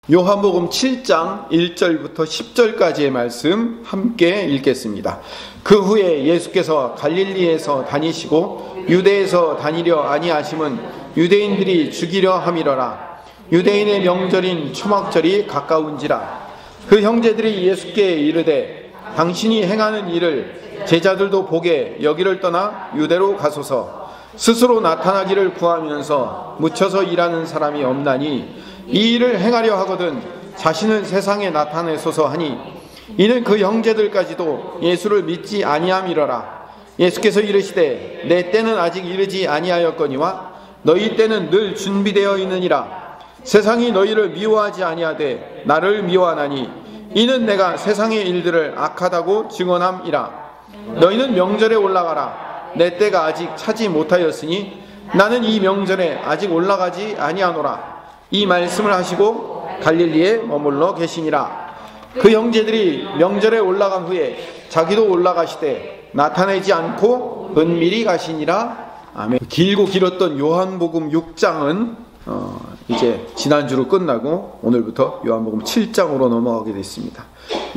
요한복음 7장 1절부터 10절까지의 말씀 함께 읽겠습니다. 그 후에 예수께서 갈릴리에서 다니시고 유대에서 다니려 아니하심은 유대인들이 죽이려 함이러라. 유대인의 명절인 초막절이 가까운지라. 그 형제들이 예수께 이르되 당신이 행하는 일을 제자들도 보게 여기를 떠나 유대로 가소서. 스스로 나타나기를 구하면서 묻혀서 일하는 사람이 없나니 이 일을 행하려 하거든 자신을 세상에 나타내소서 하니, 이는 그 형제들까지도 예수를 믿지 아니함이러라. 예수께서 이르시되 내 때는 아직 이르지 아니하였거니와 너희 때는 늘 준비되어 있느니라. 세상이 너희를 미워하지 아니하되 나를 미워하나니 이는 내가 세상의 일들을 악하다고 증언함이라. 너희는 명절에 올라가라. 내 때가 아직 차지 못하였으니 나는 이 명절에 아직 올라가지 아니하노라. 이 말씀을 하시고 갈릴리에 머물러 계시니라. 그 형제들이 명절에 올라간 후에 자기도 올라가시되 나타내지 않고 은밀히 가시니라. 아멘. 길고 길었던 요한복음 6장은 이제 지난주로 끝나고 오늘부터 요한복음 7장으로 넘어가게 됐습니다.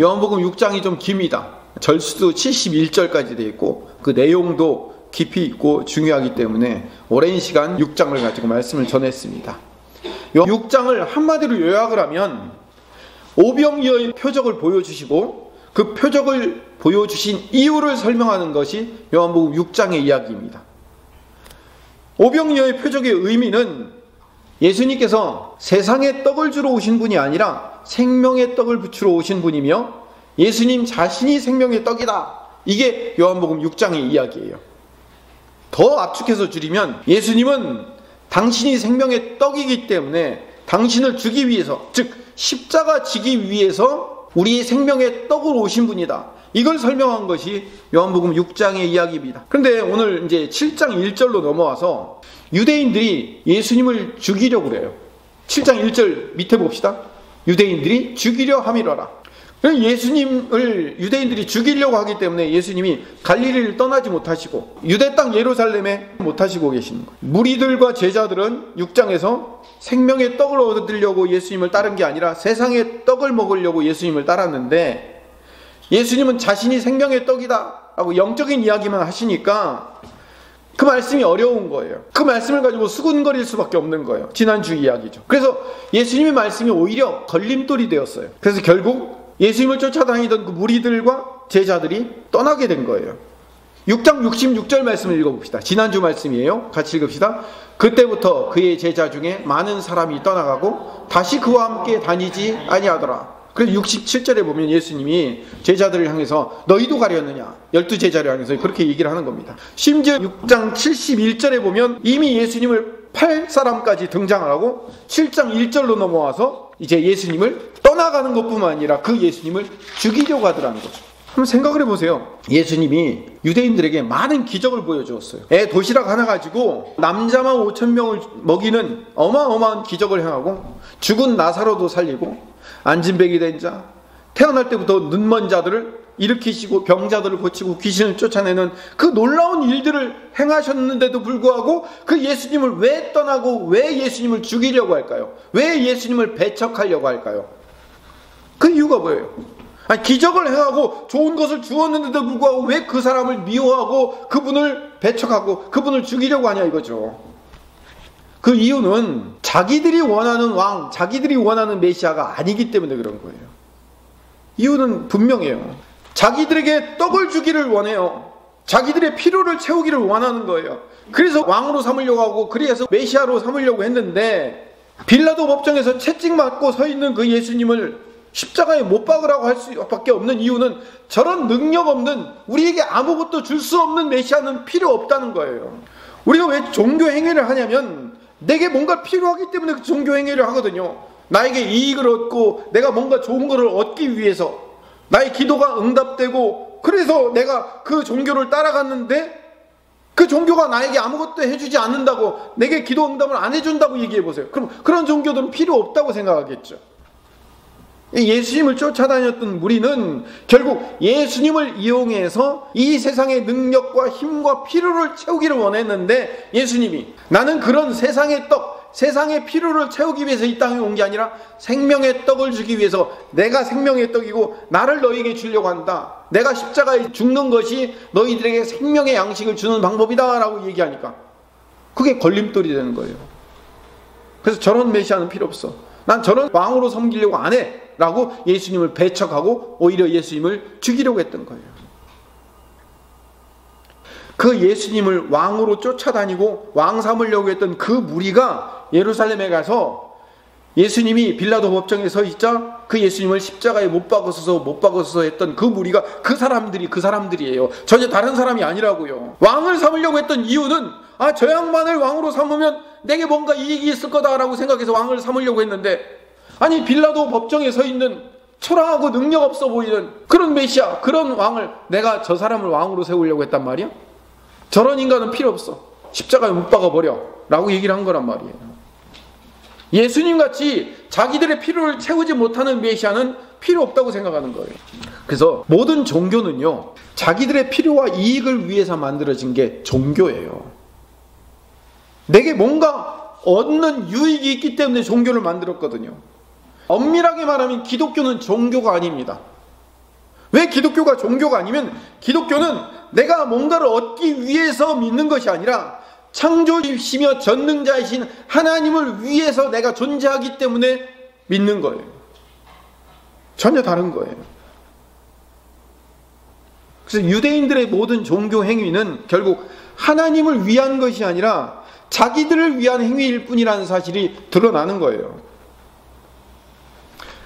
요한복음 6장이 좀 깁니다. 절수도 71절까지 되어 있고 그 내용도 깊이 있고 중요하기 때문에 오랜 시간 6장을 가지고 말씀을 전했습니다. 6장을 한마디로 요약을 하면 오병이어의 표적을 보여주시고 그 표적을 보여주신 이유를 설명하는 것이 요한복음 6장의 이야기입니다. 오병이어의 표적의 의미는 예수님께서 세상에 떡을 주러 오신 분이 아니라 생명의 떡을 부추러 오신 분이며 예수님 자신이 생명의 떡이다. 이게 요한복음 6장의 이야기예요. 더 압축해서 줄이면 예수님은 당신이 생명의 떡이기 때문에 당신을 주기 위해서, 즉 십자가 지기 위해서 우리의 생명의 떡으로 오신 분이다. 이걸 설명한 것이 요한복음 6장의 이야기입니다. 그런데 오늘 이제 7장 1절로 넘어와서 유대인들이 예수님을 죽이려고 그래요. 7장 1절 밑에 봅시다. 유대인들이 죽이려 함이러라. 예수님을 유대인들이 죽이려고 하기 때문에 예수님이 갈릴리를 떠나지 못하시고 유대 땅 예루살렘에 못하시고 계시는 거예요. 무리들과 제자들은 6장에서 생명의 떡을 얻으려고 예수님을 따른 게 아니라 세상의 떡을 먹으려고 예수님을 따랐는데, 예수님은 자신이 생명의 떡이다 하고 영적인 이야기만 하시니까 그 말씀이 어려운 거예요. 그 말씀을 가지고 수군거릴 수밖에 없는 거예요. 지난주 이야기죠. 그래서 예수님의 말씀이 오히려 걸림돌이 되었어요. 그래서 결국 예수님을 쫓아다니던 그 무리들과 제자들이 떠나게 된 거예요. 6장 66절 말씀을 읽어봅시다. 지난주 말씀이에요. 같이 읽읍시다. 그때부터 그의 제자 중에 많은 사람이 떠나가고 다시 그와 함께 다니지 아니하더라. 그래서 67절에 보면 예수님이 제자들을 향해서 너희도 가려느냐, 12제자를 향해서 그렇게 얘기를 하는 겁니다. 심지어 6장 71절에 보면 이미 예수님을 팔 사람까지 등장을 하고 7장 1절로 넘어와서 이제 예수님을 떠나가는 것뿐만 아니라 그 예수님을 죽이려고 하더라는 거죠. 한번 생각을 해보세요. 예수님이 유대인들에게 많은 기적을 보여주었어요. 도시락 하나 가지고 남자만 5,000명을 먹이는 어마어마한 기적을 행하고, 죽은 나사로도 살리고, 안진뱅이 된 자, 태어날 때부터 눈먼 자들을 일으키시고 병자들을 고치고 귀신을 쫓아내는 그 놀라운 일들을 행하셨는데도 불구하고 그 예수님을 왜 떠나고 왜 예수님을 죽이려고 할까요? 왜 예수님을 배척하려고 할까요? 그 이유가 뭐예요? 아니, 기적을 행하고 좋은 것을 주었는데도 불구하고 왜 그 사람을 미워하고 그분을 배척하고 그분을 죽이려고 하냐 이거죠. 그 이유는 자기들이 원하는 왕, 자기들이 원하는 메시아가 아니기 때문에 그런 거예요. 이유는 분명해요. 자기들에게 떡을 주기를 원해요. 자기들의 필요를 채우기를 원하는 거예요. 그래서 왕으로 삼으려고 하고, 그래서 메시아로 삼으려고 했는데, 빌라도 법정에서 채찍 맞고 서 있는 그 예수님을 십자가에 못 박으라고 할 수밖에 없는 이유는 저런 능력 없는, 우리에게 아무것도 줄 수 없는 메시아는 필요 없다는 거예요. 우리가 왜 종교 행위를 하냐면 내게 뭔가 필요하기 때문에 그 종교 행위를 하거든요. 나에게 이익을 얻고 내가 뭔가 좋은 것을 얻기 위해서, 나의 기도가 응답되고, 그래서 내가 그 종교를 따라갔는데 그 종교가 나에게 아무것도 해주지 않는다고, 내게 기도 응답을 안 해준다고 얘기해보세요. 그럼 그런 종교들은 필요 없다고 생각하겠죠. 예수님을 쫓아다녔던 무리는 결국 예수님을 이용해서 이 세상의 능력과 힘과 필요를 채우기를 원했는데, 예수님이 나는 그런 세상의 떡, 세상의 필요를 채우기 위해서 이 땅에 온 게 아니라 생명의 떡을 주기 위해서 내가 생명의 떡이고 나를 너희에게 주려고 한다. 내가 십자가에 죽는 것이 너희들에게 생명의 양식을 주는 방법이다 라고 얘기하니까 그게 걸림돌이 되는 거예요. 그래서 저런 메시아는 필요 없어. 난 저런 왕으로 섬기려고 안 해 라고 예수님을 배척하고 오히려 예수님을 죽이려고 했던 거예요. 그 예수님을 왕으로 쫓아다니고 왕 삼으려고 했던 그 무리가 예루살렘에 가서 예수님이 빌라도 법정에 서 있자 그 예수님을 십자가에 못 박아서 했던 그 무리가 그 사람들이에요. 전혀 다른 사람이 아니라고요. 왕을 삼으려고 했던 이유는 저 양반을 왕으로 삼으면 내게 뭔가 이익이 있을 거다라고 생각해서 왕을 삼으려고 했는데, 아니 빌라도 법정에 서 있는 초라하고 능력 없어 보이는 그런 메시아, 그런 왕을 내가 저 사람을 왕으로 세우려고 했단 말이야? 저런 인간은 필요 없어. 십자가에 못 박아버려 라고 얘기를 한 거란 말이에요. 예수님같이 자기들의 필요를 채우지 못하는 메시아는 필요 없다고 생각하는 거예요. 그래서 모든 종교는요, 자기들의 필요와 이익을 위해서 만들어진 게 종교예요. 내게 뭔가 얻는 유익이 있기 때문에 종교를 만들었거든요. 엄밀하게 말하면 기독교는 종교가 아닙니다. 왜 기독교가 종교가 아니면, 기독교는 내가 뭔가를 얻기 위해서 믿는 것이 아니라 창조주시며 전능자이신 하나님을 위해서 내가 존재하기 때문에 믿는 거예요. 전혀 다른 거예요. 그래서 유대인들의 모든 종교 행위는 결국 하나님을 위한 것이 아니라 자기들을 위한 행위일 뿐이라는 사실이 드러나는 거예요.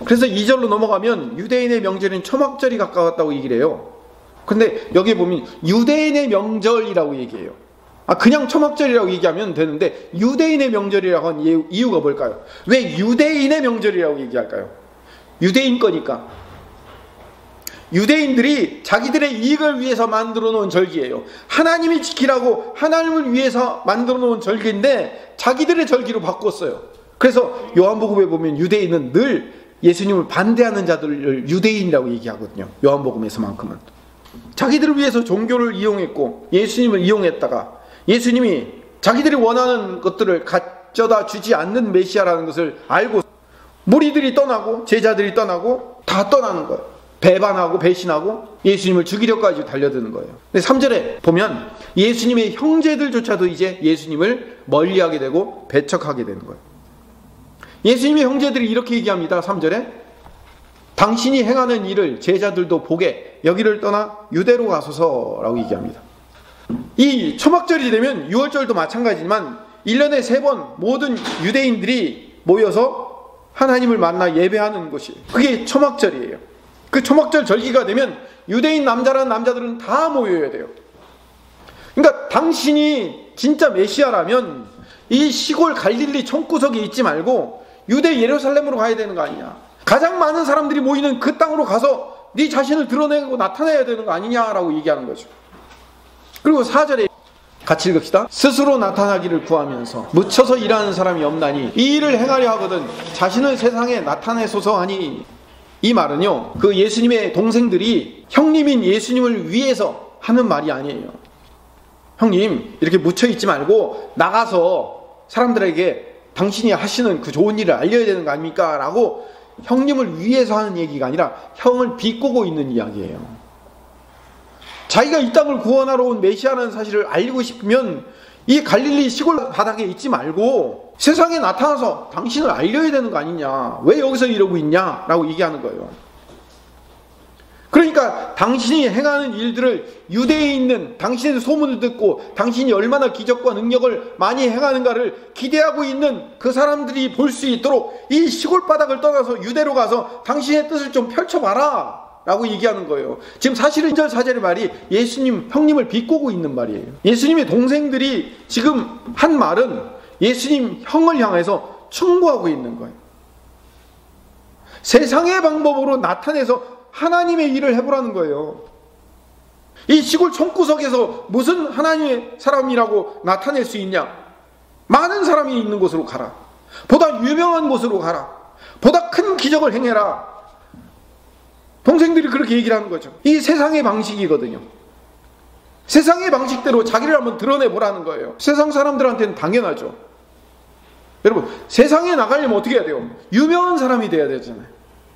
그래서 2절로 넘어가면 유대인의 명절인 초막절이 가까웠다고 얘기를 해요. 근데 여기 보면 유대인의 명절이라고 얘기해요. 그냥 초막절이라고 얘기하면 되는데 유대인의 명절이라고 한 이유가 뭘까요? 왜 유대인의 명절이라고 얘기할까요? 유대인 거니까. 유대인들이 자기들의 이익을 위해서 만들어 놓은 절기예요. 하나님이 지키라고 하나님을 위해서 만들어 놓은 절기인데 자기들의 절기로 바꿨어요. 그래서 요한복음에 보면 유대인은 늘 예수님을 반대하는 자들을 유대인이라고 얘기하거든요. 요한복음에서만큼은. 자기들을 위해서 종교를 이용했고 예수님을 이용했다가 예수님이 자기들이 원하는 것들을 가져다 주지 않는 메시아라는 것을 알고 무리들이 떠나고 제자들이 떠나고 다 떠나는 거예요. 배반하고 배신하고 예수님을 죽이려까지 달려드는 거예요. 근데 3절에 보면 예수님의 형제들조차도 이제 예수님을 멀리하게 되고 배척하게 되는 거예요. 예수님의 형제들이 이렇게 얘기합니다. 3절에 당신이 행하는 일을 제자들도 보게 여기를 떠나 유대로 가소서라고 얘기합니다. 이 초막절이 되면 6월절도 마찬가지지만 1년에 3번 모든 유대인들이 모여서 하나님을 만나 예배하는 것이 그게 초막절이에요. 그 초막절 절기가 되면 유대인 남자라는 남자들은 다 모여야 돼요. 그러니까 당신이 진짜 메시아라면 이 시골 갈릴리 총구석에 있지 말고 유대 예루살렘으로 가야 되는 거 아니냐. 가장 많은 사람들이 모이는 그 땅으로 가서 네 자신을 드러내고 나타내야 되는 거 아니냐라고 얘기하는 거죠. 그리고 4절에 같이 읽읍시다. 스스로 나타나기를 구하면서 묻혀서 일하는 사람이 없나니 이 일을 행하려 하거든 자신을 세상에 나타내소서 하니, 이 말은요, 그 예수님의 동생들이 형님인 예수님을 위해서 하는 말이 아니에요. 형님 이렇게 묻혀있지 말고 나가서 사람들에게 당신이 하시는 그 좋은 일을 알려야 되는 거 아닙니까? 라고 형님을 위해서 하는 얘기가 아니라 형을 비꼬고 있는 이야기예요. 자기가 이 땅을 구원하러 온 메시아라는 사실을 알리고 싶으면 이 갈릴리 시골 바닥에 있지 말고 세상에 나타나서 당신을 알려야 되는 거 아니냐. 왜 여기서 이러고 있냐? 라고 얘기하는 거예요. 그러니까 당신이 행하는 일들을 유대에 있는 당신의 소문을 듣고 당신이 얼마나 기적과 능력을 많이 행하는가를 기대하고 있는 그 사람들이 볼 수 있도록 이 시골 바닥을 떠나서 유대로 가서 당신의 뜻을 좀 펼쳐봐라 라고 얘기하는 거예요. 지금 사실은 1절 4절의 말이 예수님 형님을 비꼬고 있는 말이에요. 예수님의 동생들이 지금 한 말은 예수님 형을 향해서 충고하고 있는 거예요. 세상의 방법으로 나타내서 하나님의 일을 해보라는 거예요. 이 시골 총구석에서 무슨 하나님의 사람이라고 나타낼 수 있냐? 많은 사람이 있는 곳으로 가라. 보다 유명한 곳으로 가라. 보다 큰 기적을 행해라. 동생들이 그렇게 얘기를 하는 거죠. 이 세상의 방식이거든요. 세상의 방식대로 자기를 한번 드러내보라는 거예요. 세상 사람들한테는 당연하죠. 여러분, 세상에 나가려면 어떻게 해야 돼요? 유명한 사람이 돼야 되잖아요.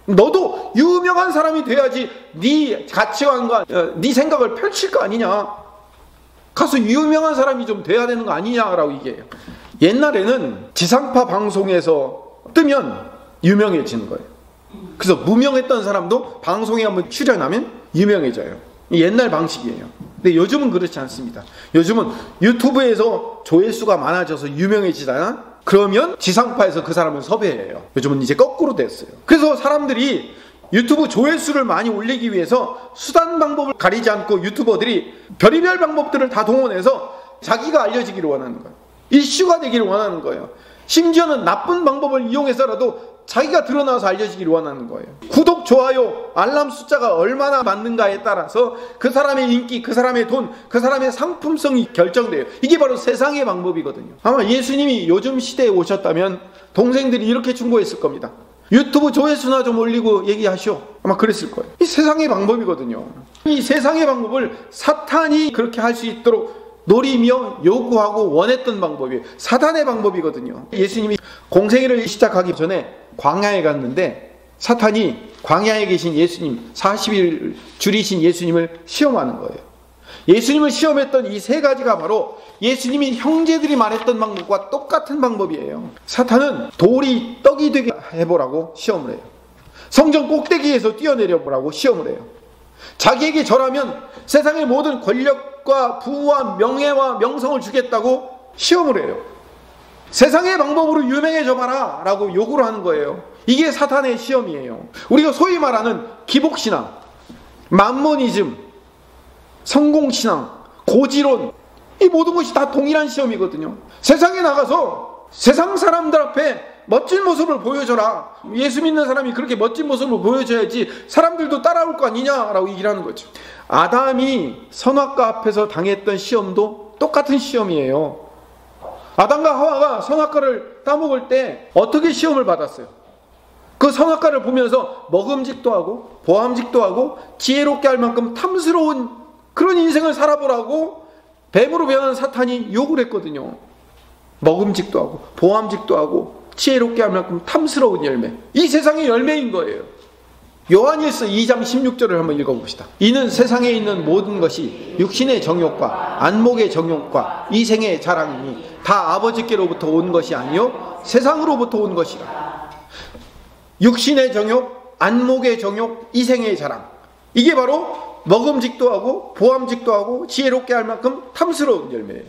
너도 유명한 사람이 돼야지 네 가치관과 네 생각을 펼칠 거 아니냐. 가서 유명한 사람이 좀 돼야 되는 거 아니냐라고 얘기해요. 옛날에는 지상파 방송에서 뜨면 유명해지는 거예요. 그래서 무명했던 사람도 방송에 한번 출연하면 유명해져요. 옛날 방식이에요. 근데 요즘은 그렇지 않습니다. 요즘은 유튜브에서 조회수가 많아져서 유명해지잖아. 그러면 지상파에서 그 사람을 섭외해요. 요즘은 이제 거꾸로 됐어요. 그래서 사람들이 유튜브 조회수를 많이 올리기 위해서 수단 방법을 가리지 않고 유튜버들이 별의별 방법들을 다 동원해서 자기가 알려지기를 원하는 거예요. 이슈가 되기를 원하는 거예요. 심지어는 나쁜 방법을 이용해서라도 자기가 드러나서 알려지기를 원하는 거예요. 구독, 좋아요, 알람 숫자가 얼마나 맞는가에 따라서 그 사람의 인기, 그 사람의 돈, 그 사람의 상품성이 결정돼요. 이게 바로 세상의 방법이거든요. 아마 예수님이 요즘 시대에 오셨다면 동생들이 이렇게 충고했을 겁니다. 유튜브 조회수나 좀 올리고 얘기하시오. 아마 그랬을 거예요. 이 세상의 방법이거든요. 이 세상의 방법을 사탄이 그렇게 할 수 있도록 노리며 요구하고 원했던 방법이에요. 사탄의 방법이거든요. 예수님이 공생애를 시작하기 전에 광야에 갔는데 사탄이 광야에 계신 예수님, 40일 줄이신 예수님을 시험하는 거예요. 예수님을 시험했던 이 세 가지가 바로 예수님이 형제들이 말했던 방법과 똑같은 방법이에요. 사탄은 돌이 떡이 되게 해보라고 시험을 해요. 성전 꼭대기에서 뛰어내려 보라고 시험을 해요. 자기에게 절하면 세상의 모든 권력과 부와 명예와 명성을 주겠다고 시험을 해요. 세상의 방법으로 유명해져 봐라 라고 요구를 하는 거예요. 이게 사탄의 시험이에요. 우리가 소위 말하는 기복신앙, 만모니즘, 성공신앙, 고지론, 이 모든 것이 다 동일한 시험이거든요. 세상에 나가서 세상 사람들 앞에 멋진 모습을 보여줘라. 예수 믿는 사람이 그렇게 멋진 모습을 보여줘야지 사람들도 따라올 거 아니냐라고 얘기를 하는 거죠. 아담이 선악과 앞에서 당했던 시험도 똑같은 시험이에요. 아담과 하와가 선악과를 따먹을 때 어떻게 시험을 받았어요? 그 선악과를 보면서 먹음직도 하고 보암직도 하고 지혜롭게 할 만큼 탐스러운 그런 인생을 살아보라고 뱀으로 변한 사탄이 욕을 했거든요. 먹음직도 하고 보암직도 하고 지혜롭게 할 만큼 탐스러운 열매. 이 세상의 열매인 거예요. 요한일서 2장 16절을 한번 읽어봅시다. 이는 세상에 있는 모든 것이 육신의 정욕과 안목의 정욕과 이생의 자랑이니 다 아버지께로부터 온 것이 아니요 세상으로부터 온 것이라. 육신의 정욕, 안목의 정욕, 이생의 자랑. 이게 바로 먹음직도 하고 보암직도 하고 지혜롭게 할 만큼 탐스러운 열매예요.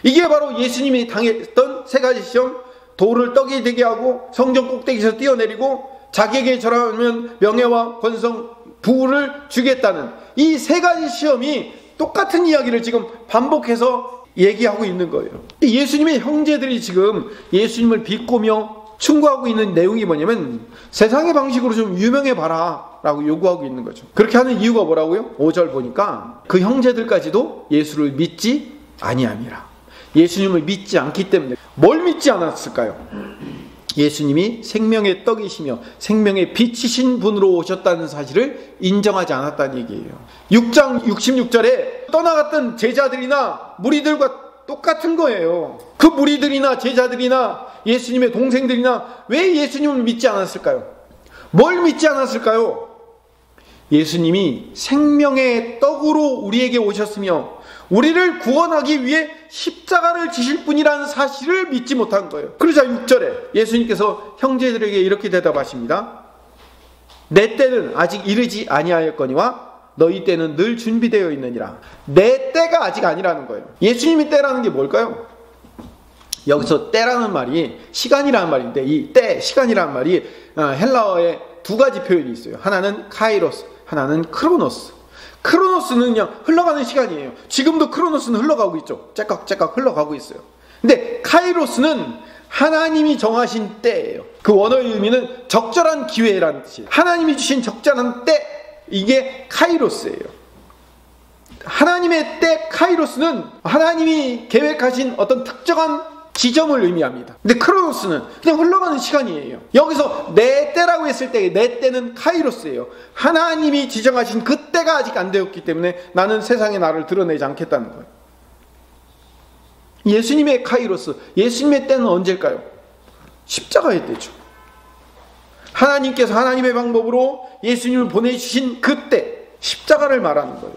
이게 바로 예수님이 당했던 세 가지 시험. 돌을 떡이 되게 하고 성전 꼭대기에서 뛰어내리고 자기에게 절하면 명예와 권성, 부를 주겠다는 이 세 가지 시험이 똑같은 이야기를 지금 반복해서 얘기하고 있는 거예요. 예수님의 형제들이 지금 예수님을 비꼬며 충고하고 있는 내용이 뭐냐면 세상의 방식으로 좀 유명해 봐라 라고 요구하고 있는 거죠. 그렇게 하는 이유가 뭐라고요? 5절 보니까 그 형제들까지도 예수를 믿지 아니함이라. 예수님을 믿지 않기 때문에. 뭘 믿지 않았을까요? 예수님이 생명의 떡이시며 생명의 빛이신 분으로 오셨다는 사실을 인정하지 않았다는 얘기예요. 6장 66절에 떠나갔던 제자들이나 무리들과 똑같은 거예요. 그 무리들이나 제자들이나 예수님의 동생들이나 왜 예수님을 믿지 않았을까요? 뭘 믿지 않았을까요? 예수님이 생명의 떡으로 우리에게 오셨으며 우리를 구원하기 위해 십자가를 지실 분이라는 사실을 믿지 못한 거예요. 그러자 6절에 예수님께서 형제들에게 이렇게 대답하십니다. 내 때는 아직 이르지 아니하였거니와 너희 때는 늘 준비되어 있느니라. 내 때가 아직 아니라는 거예요. 예수님의 때라는 게 뭘까요? 여기서 때라는 말이 시간이라는 말인데 이 때, 시간이라는 말이 헬라어에 두 가지 표현이 있어요. 하나는 카이로스, 하나는 크로노스. 크로노스는 그냥 흘러가는 시간이에요. 지금도 크로노스는 흘러가고 있죠. 째깍째깍 흘러가고 있어요. 근데 카이로스는 하나님이 정하신 때예요. 그 원어의 의미는 적절한 기회라는 뜻이에요. 하나님이 주신 적절한 때, 이게 카이로스예요. 하나님의 때 카이로스는 하나님이 계획하신 어떤 특정한 지점을 의미합니다. 근데 크로노스는 그냥 흘러가는 시간이에요. 여기서 내 때라고 했을 때 내 때는 카이로스예요. 하나님이 지정하신 그 때가 아직 안 되었기 때문에 나는 세상에 나를 드러내지 않겠다는 거예요. 예수님의 카이로스, 예수님의 때는 언제일까요? 십자가의 때죠. 하나님께서 하나님의 방법으로 예수님을 보내주신 그때, 십자가를 말하는 거예요.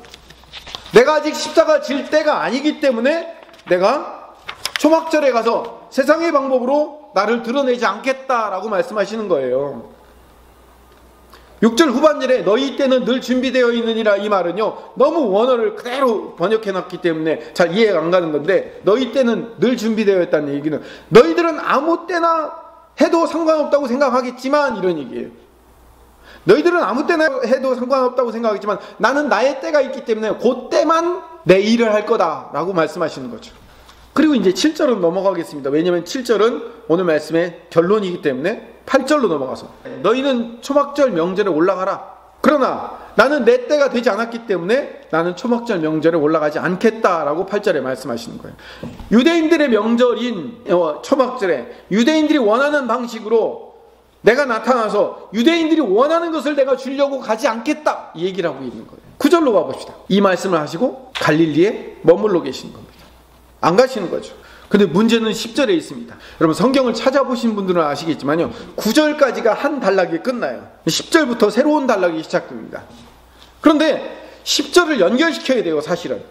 내가 아직 십자가 질 때가 아니기 때문에 내가 초막절에 가서 세상의 방법으로 나를 드러내지 않겠다라고 말씀하시는 거예요. 6절 후반절에 너희 때는 늘 준비되어 있느니라, 이 말은요, 너무 원어를 그대로 번역해놨기 때문에 잘 이해가 안 가는 건데, 너희 때는 늘 준비되어 있다는 얘기는 너희들은 아무 때나 해도 상관없다고 생각하겠지만, 이런 얘기예요. 너희들은 아무 때나 해도 상관없다고 생각하겠지만 나는 나의 때가 있기 때문에 그때만 내 일을 할 거다라고 말씀하시는 거죠. 그리고 이제 7절은 넘어가겠습니다. 왜냐하면 7절은 오늘 말씀의 결론이기 때문에 8절로 넘어가서, 너희는 초막절 명절에 올라가라. 그러나 나는 내 때가 되지 않았기 때문에 나는 초막절 명절에 올라가지 않겠다라고 8절에 말씀하시는 거예요. 유대인들의 명절인 초막절에 유대인들이 원하는 방식으로 내가 나타나서 유대인들이 원하는 것을 내가 주려고 가지 않겠다, 이 얘기를 하고 있는 거예요. 9절로 가봅시다. 이 말씀을 하시고 갈릴리에 머물러 계신 겁니다. 안 가시는 거죠. 근데 문제는 10절에 있습니다. 여러분 성경을 찾아보신 분들은 아시겠지만요, 9절까지가 한 단락이 끝나요. 10절부터 새로운 단락이 시작됩니다. 그런데 10절을 연결시켜야 돼요. 사실은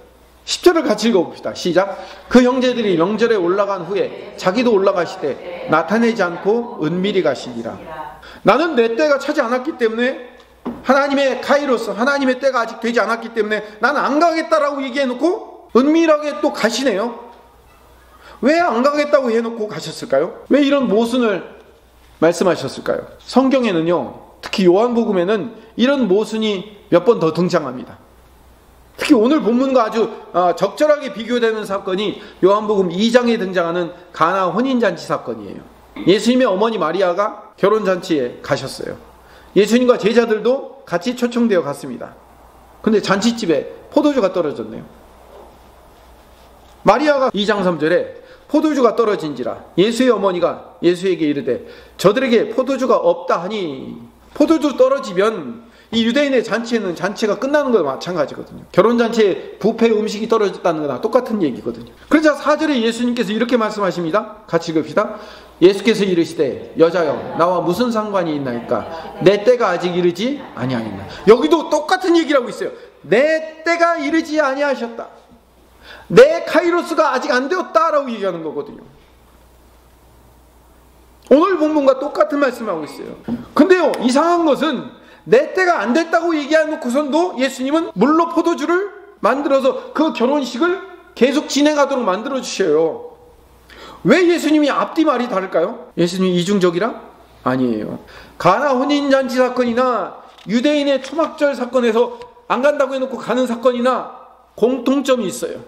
10절을 같이 읽어봅시다. 시작. 그 형제들이 명절에 올라간 후에 자기도 올라가시되 나타내지 않고 은밀히 가시니라. 나는 내 때가 차지 않았기 때문에, 하나님의 카이로스, 하나님의 때가 아직 되지 않았기 때문에 나는 안 가겠다라고 얘기해놓고 은밀하게 또 가시네요. 왜 안 가겠다고 해놓고 가셨을까요? 왜 이런 모순을 말씀하셨을까요? 성경에는요, 특히 요한복음에는 이런 모순이 몇 번 더 등장합니다. 특히 오늘 본문과 아주 적절하게 비교되는 사건이 요한복음 2장에 등장하는 가나 혼인잔치 사건이에요. 예수님의 어머니 마리아가 결혼잔치에 가셨어요. 예수님과 제자들도 같이 초청되어 갔습니다. 근데 잔치집에 포도주가 떨어졌네요. 마리아가 2장 3절에 포도주가 떨어진지라 예수의 어머니가 예수에게 이르되 저들에게 포도주가 없다 하니, 포도주 떨어지면 이 유대인의 잔치에는 잔치가 끝나는 거와 마찬가지거든요. 결혼잔치에 뷔페 음식이 떨어졌다는 거나 똑같은 얘기거든요. 그러자 4절에 예수님께서 이렇게 말씀하십니다. 같이 읽읍시다. 예수께서 이르시되 여자여 나와 무슨 상관이 있나이까, 내 때가 아직 이르지 아니하였나. 여기도 똑같은 얘기를 하고 있어요. 내 때가 이르지 아니하셨다, 내 카이로스가 아직 안 되었다라고 얘기하는 거거든요. 오늘 본문과 똑같은 말씀을 하고 있어요. 근데요, 이상한 것은 내 때가 안 됐다고 얘기해놓고선도 예수님은 물로 포도주를 만들어서 그 결혼식을 계속 진행하도록 만들어 주셔요. 왜 예수님이 앞뒤 말이 다를까요? 예수님이 이중적이라? 아니에요. 가나 혼인잔치 사건이나 유대인의 초막절 사건에서 안 간다고 해놓고 가는 사건이나 공통점이 있어요.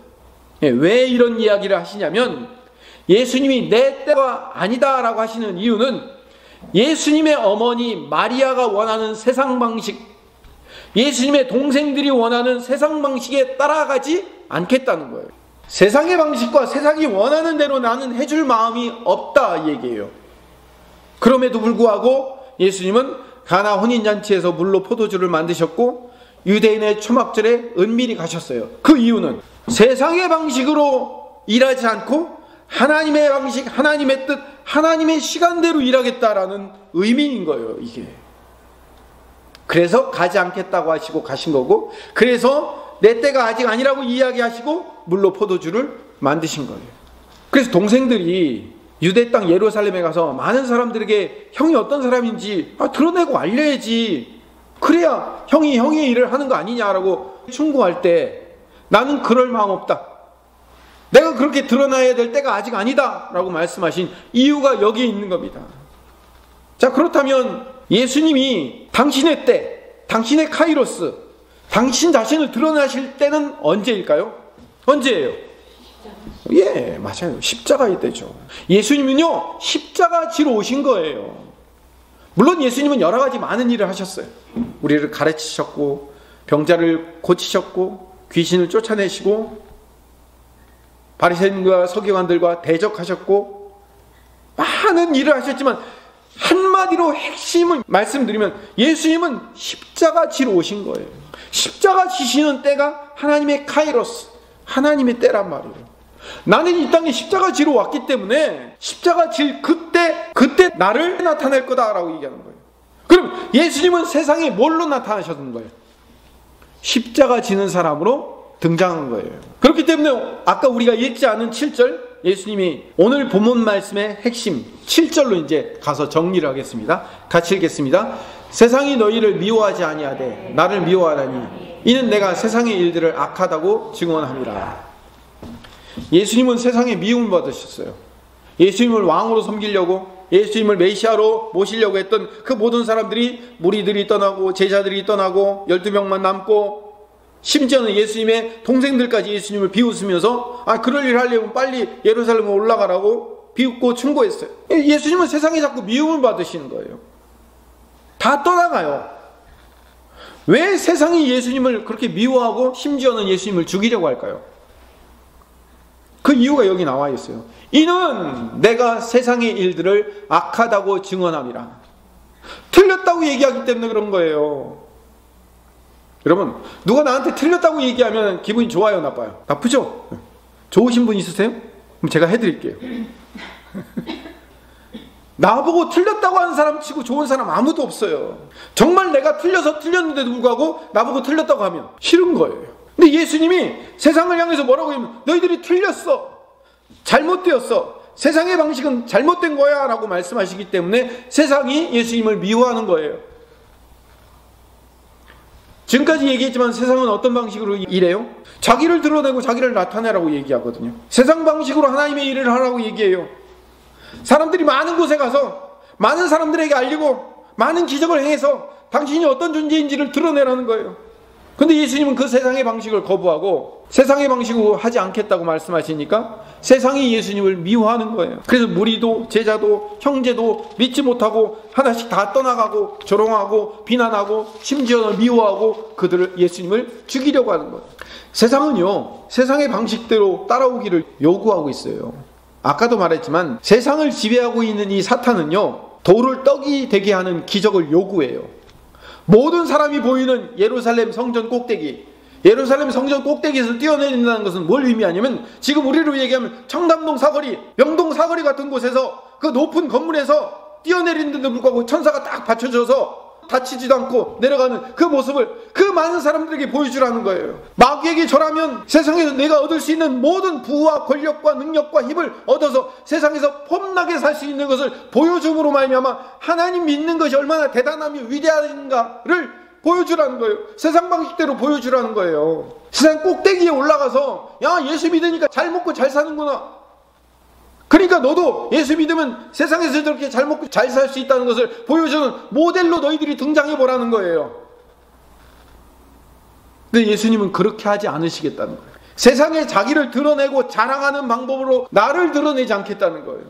왜 이런 이야기를 하시냐면, 예수님이 내 때가 아니다라고 하시는 이유는 예수님의 어머니 마리아가 원하는 세상 방식, 예수님의 동생들이 원하는 세상 방식에 따라가지 않겠다는 거예요. 세상의 방식과 세상이 원하는 대로 나는 해줄 마음이 없다, 이 얘기예요. 그럼에도 불구하고 예수님은 가나 혼인잔치에서 물로 포도주를 만드셨고 유대인의 초막절에 은밀히 가셨어요. 그 이유는 세상의 방식으로 일하지 않고 하나님의 방식, 하나님의 뜻, 하나님의 시간대로 일하겠다라는 의미인 거예요, 이게. 그래서 가지 않겠다고 하시고 가신 거고, 그래서 내 때가 아직 아니라고 이야기하시고 물로 포도주를 만드신 거예요. 그래서 동생들이 유대 땅 예루살렘에 가서 많은 사람들에게 형이 어떤 사람인지 드러내고 알려야지, 그래야 형이 형의 일을 하는 거 아니냐라고 충고할 때, 나는 그럴 마음 없다, 내가 그렇게 드러나야 될 때가 아직 아니다 라고 말씀하신 이유가 여기에 있는 겁니다. 자, 그렇다면 예수님이 당신의 때, 당신의 카이로스, 당신 자신을 드러나실 때는 언제일까요? 언제예요? 예, 맞아요. 십자가의 때죠. 예수님은요, 십자가 지러 오신 거예요. 물론 예수님은 여러 가지 많은 일을 하셨어요. 우리를 가르치셨고, 병자를 고치셨고, 귀신을 쫓아내시고, 바리새인과 서기관들과 대적하셨고, 많은 일을 하셨지만 한마디로 핵심을 말씀드리면 예수님은 십자가 지러 오신 거예요. 십자가 지시는 때가 하나님의 카이로스, 하나님의 때란 말이에요. 나는 이 땅에 십자가 지러 왔기 때문에 십자가 질 그때 나를 나타낼 거다라고 얘기하는 거예요. 그럼 예수님은 세상에 뭘로 나타나셨는 거예요? 십자가 지는 사람으로 등장한 거예요. 그렇기 때문에 아까 우리가 읽지 않은 7절, 예수님이 오늘 본문 말씀의 핵심 7절로 이제 가서 정리를 하겠습니다. 같이 읽겠습니다. 세상이 너희를 미워하지 아니하되 나를 미워하라니 이는 내가 세상의 일들을 악하다고 증언함이라. 예수님은 세상에 미움을 받으셨어요. 예수님을 왕으로 섬기려고, 예수님을 메시아로 모시려고 했던 그 모든 사람들이, 무리들이 떠나고 제자들이 떠나고 12명만 남고, 심지어는 예수님의 동생들까지 예수님을 비웃으면서 그럴 일 하려면 빨리 예루살렘에 올라가라고 비웃고 충고했어요. 예수님은 세상에 자꾸 미움을 받으시는 거예요. 다 떠나가요. 왜 세상이 예수님을 그렇게 미워하고 심지어는 예수님을 죽이려고 할까요? 그 이유가 여기 나와 있어요. 이는 내가 세상의 일들을 악하다고 증언함이라. 틀렸다고 얘기하기 때문에 그런 거예요. 여러분, 누가 나한테 틀렸다고 얘기하면 기분이 좋아요, 나빠요? 나쁘죠? 좋으신 분 있으세요? 그럼 제가 해드릴게요. 나보고 틀렸다고 하는 사람 치고 좋은 사람 아무도 없어요. 정말 내가 틀렸는데도 불구하고 나보고 틀렸다고 하면 싫은 거예요. 근데 예수님이 세상을 향해서 뭐라고 하면 너희들이 틀렸어, 잘못되었어, 세상의 방식은 잘못된 거야 라고 말씀하시기 때문에 세상이 예수님을 미워하는 거예요. 지금까지 얘기했지만 세상은 어떤 방식으로 일해요? 자기를 드러내고 자기를 나타내라고 얘기하거든요. 세상 방식으로 하나님의 일을 하라고 얘기해요. 사람들이 많은 곳에 가서 많은 사람들에게 알리고 많은 기적을 행해서 당신이 어떤 존재인지를 드러내라는 거예요. 근데 예수님은 그 세상의 방식을 거부하고 세상의 방식으로 하지 않겠다고 말씀하시니까 세상이 예수님을 미워하는 거예요. 그래서 무리도 제자도 형제도 믿지 못하고 하나씩 다 떠나가고 조롱하고 비난하고 심지어는 미워하고 그들을 예수님을 죽이려고 하는 거예요. 세상은요, 세상의 방식대로 따라오기를 요구하고 있어요. 아까도 말했지만 세상을 지배하고 있는 이 사탄은요, 돌을 떡이 되게 하는 기적을 요구해요. 모든 사람이 보이는 예루살렘 성전 꼭대기, 예루살렘 성전 꼭대기에서 뛰어내린다는 것은 뭘 의미하냐면 지금 우리로 얘기하면 청담동 사거리, 명동 사거리 같은 곳에서 그 높은 건물에서 뛰어내리는데도 불구하고 천사가 딱 받쳐줘서 다치지도 않고 내려가는 그 모습을 그 많은 사람들에게 보여주라는 거예요. 마귀에게 절하면 세상에서 내가 얻을 수 있는 모든 부와 권력과 능력과 힘을 얻어서 세상에서 폼나게 살 수 있는 것을 보여줌으로 말미암아 하나님 믿는 것이 얼마나 대단하며 위대한가를 보여주라는 거예요. 세상 방식대로 보여주라는 거예요. 세상 꼭대기에 올라가서 야, 예수 믿으니까 잘 먹고 잘 사는구나, 그러니까 너도 예수 믿으면 세상에서 저렇게 잘 먹고 잘 살 수 있다는 것을 보여주는 모델로 너희들이 등장해 보라는 거예요. 근데 예수님은 그렇게 하지 않으시겠다는 거예요. 세상에 자기를 드러내고 자랑하는 방법으로 나를 드러내지 않겠다는 거예요.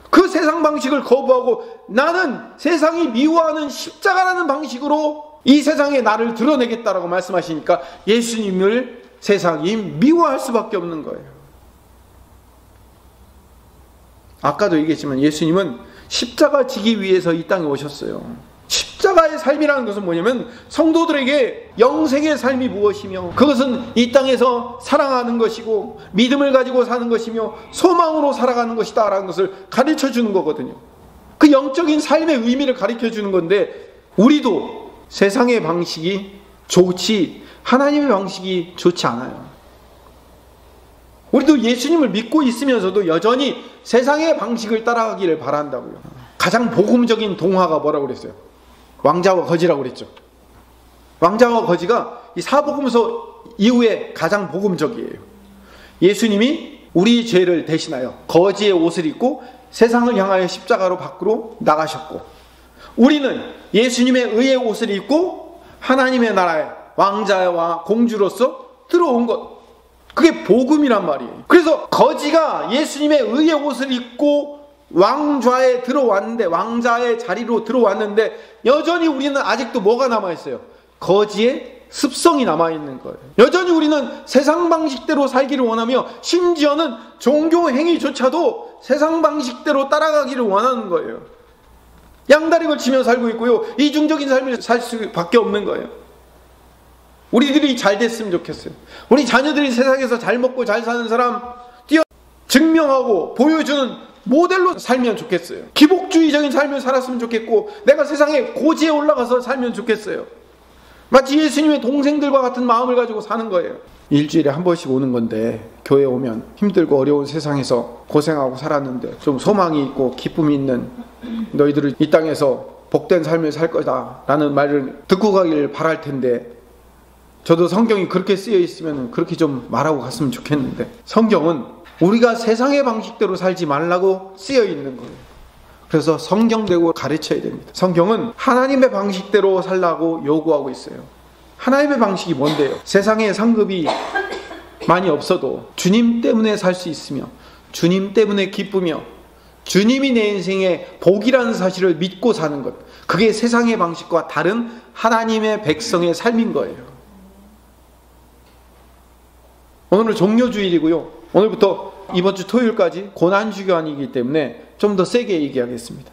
그 세상 방식을 거부하고 나는 세상이 미워하는 십자가라는 방식으로 이 세상에 나를 드러내겠다라고 말씀하시니까 예수님을 세상이 미워할 수밖에 없는 거예요. 아까도 얘기했지만 예수님은 십자가 지기 위해서 이 땅에 오셨어요. 십자가의 삶이라는 것은 뭐냐면 성도들에게 영생의 삶이 무엇이며 그것은 이 땅에서 사랑하는 것이고 믿음을 가지고 사는 것이며 소망으로 살아가는 것이다 라는 것을 가르쳐 주는 거거든요. 그 영적인 삶의 의미를 가르쳐 주는 건데 우리도 세상의 방식이 좋지 하나님의 방식이 좋지 않아요. 우리도 예수님을 믿고 있으면서도 여전히 세상의 방식을 따라가기를 바란다고요. 가장 복음적인 동화가 뭐라고 그랬어요? 왕자와 거지라고 그랬죠. 왕자와 거지가 이 사복음서 이후에 가장 복음적이에요. 예수님이 우리 죄를 대신하여 거지의 옷을 입고 세상을 향하여 십자가로 밖으로 나가셨고 우리는 예수님의 의의 옷을 입고 하나님의 나라에 왕자와 공주로서 들어온 것, 그게 복음이란 말이에요. 그래서 거지가 예수님의 의의 옷을 입고 왕좌에 들어왔는데, 왕자의 자리로 들어왔는데 여전히 우리는 아직도 뭐가 남아있어요? 거지의 습성이 남아있는 거예요. 여전히 우리는 세상 방식대로 살기를 원하며 심지어는 종교 행위조차도 세상 방식대로 따라가기를 원하는 거예요. 양다리 걸치며 살고 있고요, 이중적인 삶을 살 수밖에 없는 거예요. 우리들이 잘 됐으면 좋겠어요. 우리 자녀들이 세상에서 잘 먹고 잘 사는 사람, 증명하고 보여주는 모델로 살면 좋겠어요. 기복주의적인 삶을 살았으면 좋겠고, 내가 세상에 고지에 올라가서 살면 좋겠어요. 마치 예수님의 동생들과 같은 마음을 가지고 사는 거예요. 일주일에 한 번씩 오는 건데 교회 오면 힘들고 어려운 세상에서 고생하고 살았는데 좀 소망이 있고 기쁨이 있는 너희들은 이 땅에서 복된 삶을 살 거다 라는 말을 듣고 가길 바랄 텐데, 저도 성경이 그렇게 쓰여 있으면 그렇게 좀 말하고 갔으면 좋겠는데, 성경은 우리가 세상의 방식대로 살지 말라고 쓰여 있는 거예요. 그래서 성경대로 가르쳐야 됩니다. 성경은 하나님의 방식대로 살라고 요구하고 있어요. 하나님의 방식이 뭔데요? 세상에 상급이 많이 없어도 주님 때문에 살 수 있으며, 주님 때문에 기쁘며, 주님이 내 인생의 복이라는 사실을 믿고 사는 것, 그게 세상의 방식과 다른 하나님의 백성의 삶인 거예요. 오늘은 종료주일이고요, 오늘부터 이번 주 토요일까지 고난주간이기 때문에 좀 더 세게 얘기하겠습니다.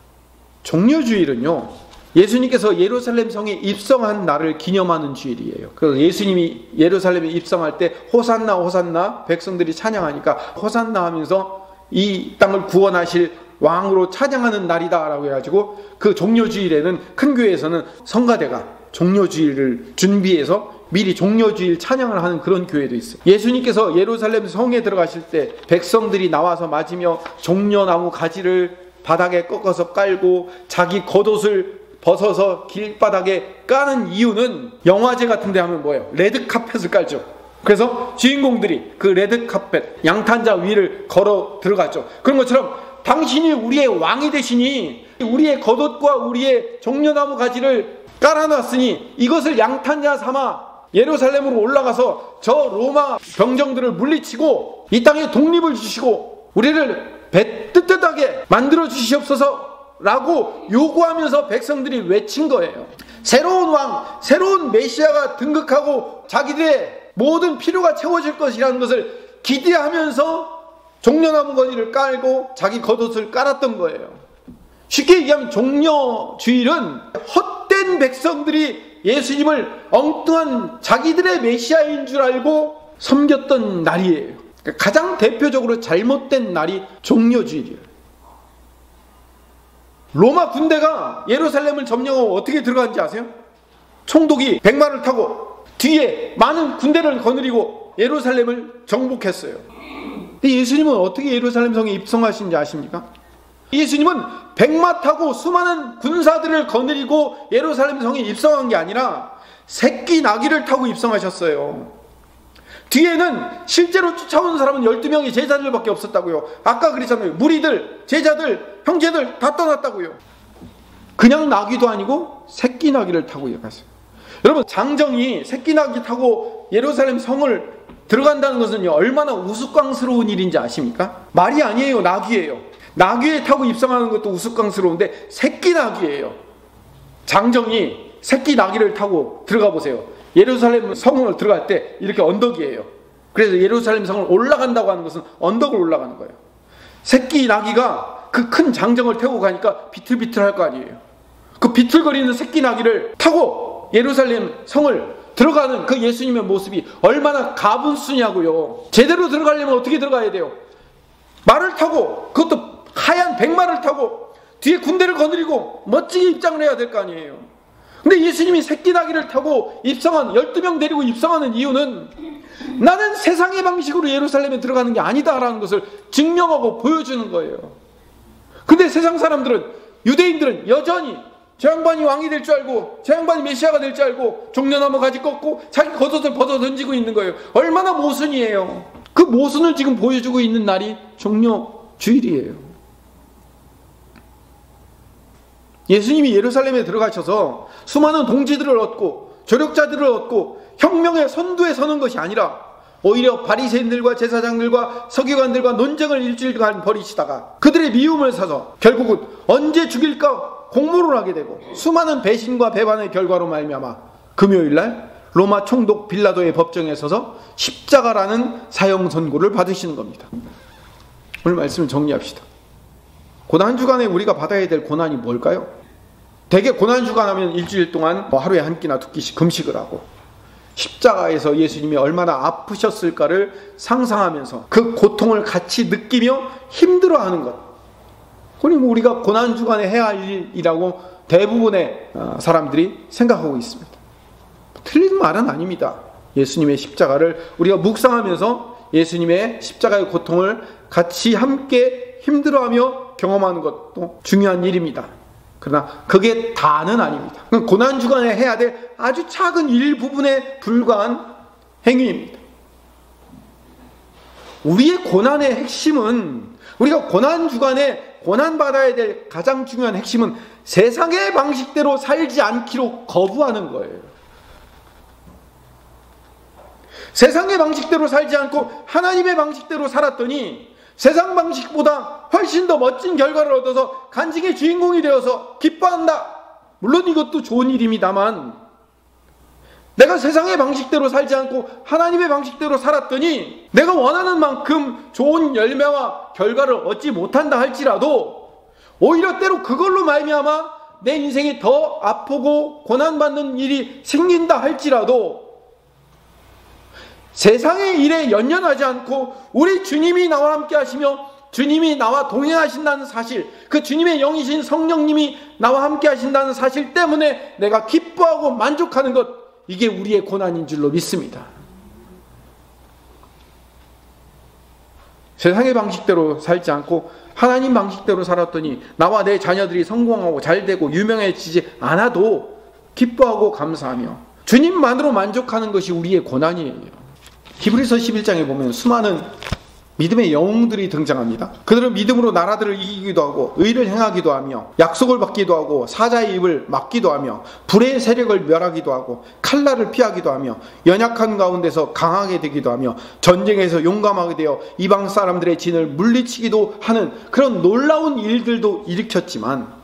종료주일은요, 예수님께서 예루살렘 성에 입성한 날을 기념하는 주일이에요. 그래서 예수님이 예루살렘에 입성할 때 호산나 호산나 백성들이 찬양하니까 호산나 하면서 이 땅을 구원하실 왕으로 찬양하는 날이다라고 해가지고, 그 종료주일에는 큰 교회에서는 성가대가 종료주일을 준비해서 미리 종료주일 찬양을 하는 그런 교회도 있어요. 예수님께서 예루살렘 성에 들어가실 때 백성들이 나와서 맞으며 종려나무 가지를 바닥에 꺾어서 깔고 자기 겉옷을 벗어서 길바닥에 까는 이유는, 영화제 같은 데 하면 뭐예요? 레드카펫을 깔죠. 그래서 주인공들이 그 레드카펫, 양탄자 위를 걸어 들어갔죠. 그런 것처럼 당신이 우리의 왕이 되시니 우리의 겉옷과 우리의 종려나무 가지를 깔아놨으니 이것을 양탄자 삼아 예루살렘으로 올라가서 저 로마 병정들을 물리치고 이 땅에 독립을 주시고 우리를 배뜨뜻하게 만들어 주시옵소서 라고 요구하면서 백성들이 외친 거예요. 새로운 왕, 새로운 메시아가 등극하고 자기들의 모든 필요가 채워질 것이라는 것을 기대하면서 종려나무 거지를 깔고 자기 겉옷을 깔았던 거예요. 쉽게 얘기하면 종려주일은 헛된 백성들이 예수님을 엉뚱한 자기들의 메시아인 줄 알고 섬겼던 날이에요. 가장 대표적으로 잘못된 날이 종려주일이에요. 로마 군대가 예루살렘을 점령하고 어떻게 들어간지 아세요? 총독이 백마를 타고 뒤에 많은 군대를 거느리고 예루살렘을 정복했어요. 근데 예수님은 어떻게 예루살렘 성에 입성하신지 아십니까? 예수님은 백마 타고 수많은 군사들을 거느리고 예루살렘 성에 입성한 게 아니라 새끼 나귀를 타고 입성하셨어요. 뒤에는 실제로 쫓아오는 사람은 12명의 제자들밖에 없었다고요. 아까 그랬잖아요. 무리들, 제자들, 형제들 다 떠났다고요. 그냥 나귀도 아니고 새끼 나귀를 타고 갔어요. 여러분, 장정이 새끼 나귀 타고 예루살렘 성을 들어간다는 것은요, 얼마나 우스꽝스러운 일인지 아십니까? 말이 아니에요. 나귀예요. 나귀에 타고 입성하는 것도 우스꽝스러운데 새끼 나귀예요. 장정이 새끼 나귀를 타고 들어가 보세요. 예루살렘 성을 들어갈 때 이렇게 언덕이에요. 그래서 예루살렘 성을 올라간다고 하는 것은 언덕을 올라가는 거예요. 새끼 나귀가 그 큰 장정을 태우고 가니까 비틀비틀할 거 아니에요. 그 비틀거리는 새끼 나귀를 타고 예루살렘 성을 들어가는 그 예수님의 모습이 얼마나 가분수냐고요. 제대로 들어가려면 어떻게 들어가야 돼요? 말을 타고, 그것도 하얀 백마를 타고 뒤에 군대를 거느리고 멋지게 입장을 해야 될 거 아니에요. 근데 예수님이 새끼 나귀를 타고 입성한 12명 데리고 입성하는 이유는 나는 세상의 방식으로 예루살렘에 들어가는 게 아니다라는 것을 증명하고 보여주는 거예요. 근데 세상 사람들은, 유대인들은 여전히 저 양반이 왕이 될 줄 알고, 저 양반이 메시아가 될 줄 알고 종려나무 가지 꺾고 자기 겉옷을 벗어 던지고 있는 거예요. 얼마나 모순이에요. 그 모순을 지금 보여주고 있는 날이 종려주일이에요. 예수님이 예루살렘에 들어가셔서 수많은 동지들을 얻고 조력자들을 얻고 혁명의 선두에 서는 것이 아니라 오히려 바리새인들과 제사장들과 서기관들과 논쟁을 일주일간 벌이시다가 그들의 미움을 사서 결국은 언제 죽일까 공모를 하게 되고 수많은 배신과 배반의 결과로 말미암아 금요일날 로마 총독 빌라도의 법정에 서서 십자가라는 사형 선고를 받으시는 겁니다. 오늘 말씀을 정리합시다. 고난주간에 우리가 받아야 될 고난이 뭘까요? 대개 고난주간 하면 일주일 동안 하루에 한 끼나 두 끼씩 금식을 하고, 십자가에서 예수님이 얼마나 아프셨을까를 상상하면서 그 고통을 같이 느끼며 힘들어하는 것. 그리고 우리가 고난주간에 해야 할 일이라고 대부분의 사람들이 생각하고 있습니다. 틀린 말은 아닙니다. 예수님의 십자가를 우리가 묵상하면서 예수님의 십자가의 고통을 같이 함께 힘들어하며 경험하는 것도 중요한 일입니다. 그러나 그게 다는 아닙니다. 고난주간에 해야 될 아주 작은 일부분에 불과한 행위입니다. 우리의 고난의 핵심은, 우리가 고난주간에 고난받아야 될 가장 중요한 핵심은 세상의 방식대로 살지 않기로 거부하는 거예요. 세상의 방식대로 살지 않고 하나님의 방식대로 살았더니 세상 방식보다 훨씬 더 멋진 결과를 얻어서 간증의 주인공이 되어서 기뻐한다. 물론 이것도 좋은 일입니다만, 내가 세상의 방식대로 살지 않고 하나님의 방식대로 살았더니 내가 원하는 만큼 좋은 열매와 결과를 얻지 못한다 할지라도 오히려 때로 그걸로 말미암아 내 인생이 더 아프고 고난받는 일이 생긴다 할지라도 세상의 일에 연연하지 않고 우리 주님이 나와 함께 하시며 주님이 나와 동행하신다는 사실, 그 주님의 영이신 성령님이 나와 함께 하신다는 사실 때문에 내가 기뻐하고 만족하는 것, 이게 우리의 고난인 줄로 믿습니다. 세상의 방식대로 살지 않고 하나님 방식대로 살았더니 나와 내 자녀들이 성공하고 잘되고 유명해지지 않아도 기뻐하고 감사하며 주님만으로 만족하는 것이 우리의 고난이에요. 히브리서 11장에 보면 수많은 믿음의 영웅들이 등장합니다. 그들은 믿음으로 나라들을 이기기도 하고 의를 행하기도 하며 약속을 받기도 하고 사자의 입을 막기도 하며 불의 세력을 멸하기도 하고 칼날을 피하기도 하며 연약한 가운데서 강하게 되기도 하며 전쟁에서 용감하게 되어 이방 사람들의 진을 물리치기도 하는 그런 놀라운 일들도 일으켰지만,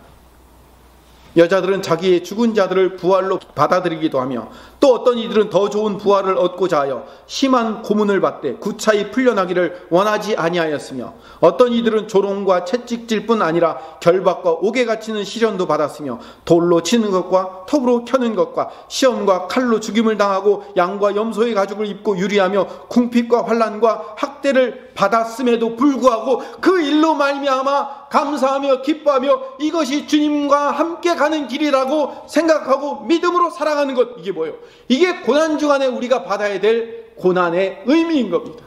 여자들은 자기의 죽은 자들을 부활로 받아들이기도 하며 또 어떤 이들은 더 좋은 부활을 얻고자 하여 심한 고문을 받되 구차히 풀려나기를 원하지 아니하였으며 어떤 이들은 조롱과 채찍질 뿐 아니라 결박과 옥에 갇히는 시련도 받았으며 돌로 치는 것과 톱으로 켜는 것과 시험과 칼로 죽임을 당하고 양과 염소의 가죽을 입고 유리하며 궁핍과 환난과 학대를 받았음에도 불구하고 그 일로 말미암아 감사하며 기뻐하며 이것이 주님과 함께 가는 길이라고 생각하고 믿음으로 살아가는 것, 이게 뭐예요? 이게 고난주간에 우리가 받아야 될 고난의 의미인 겁니다.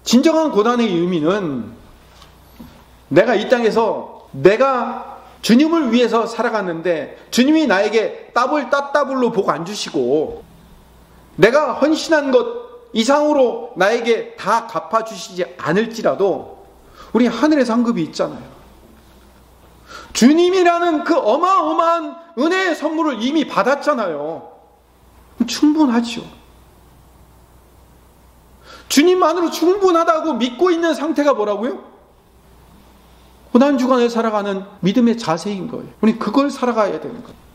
진정한 고난의 의미는 내가 이 땅에서 내가 주님을 위해서 살아갔는데 주님이 나에게 따블 따따블로 복 안 주시고 내가 헌신한 것 이상으로 나에게 다 갚아주시지 않을지라도 우리 하늘의 상급이 있잖아요. 주님이라는 그 어마어마한 은혜의 선물을 이미 받았잖아요. 충분하죠. 주님만으로 충분하다고 믿고 있는 상태가 뭐라고요? 고난주간에 살아가는 믿음의 자세인 거예요. 우리 그걸 살아가야 되는 거예요.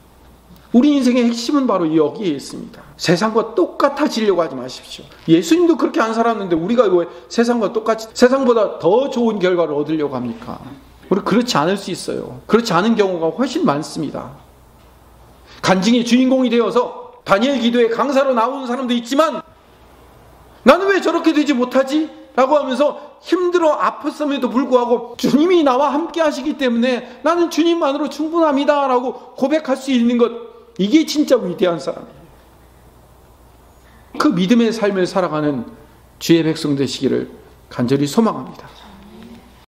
우리 인생의 핵심은 바로 여기에 있습니다. 세상과 똑같아지려고 하지 마십시오. 예수님도 그렇게 안 살았는데 우리가 왜 세상과 똑같이, 세상보다 더 좋은 결과를 얻으려고 합니까? 우리 그렇지 않을 수 있어요. 그렇지 않은 경우가 훨씬 많습니다. 간증의 주인공이 되어서 다니엘 기도에 강사로 나오는 사람도 있지만 나는 왜 저렇게 되지 못하지? 라고 하면서 힘들어 아팠음에도 불구하고 주님이 나와 함께 하시기 때문에 나는 주님만으로 충분합니다 라고 고백할 수 있는 것, 이게 진짜 위대한 사람이에요. 그 믿음의 삶을 살아가는 주의 백성 되시기를 간절히 소망합니다.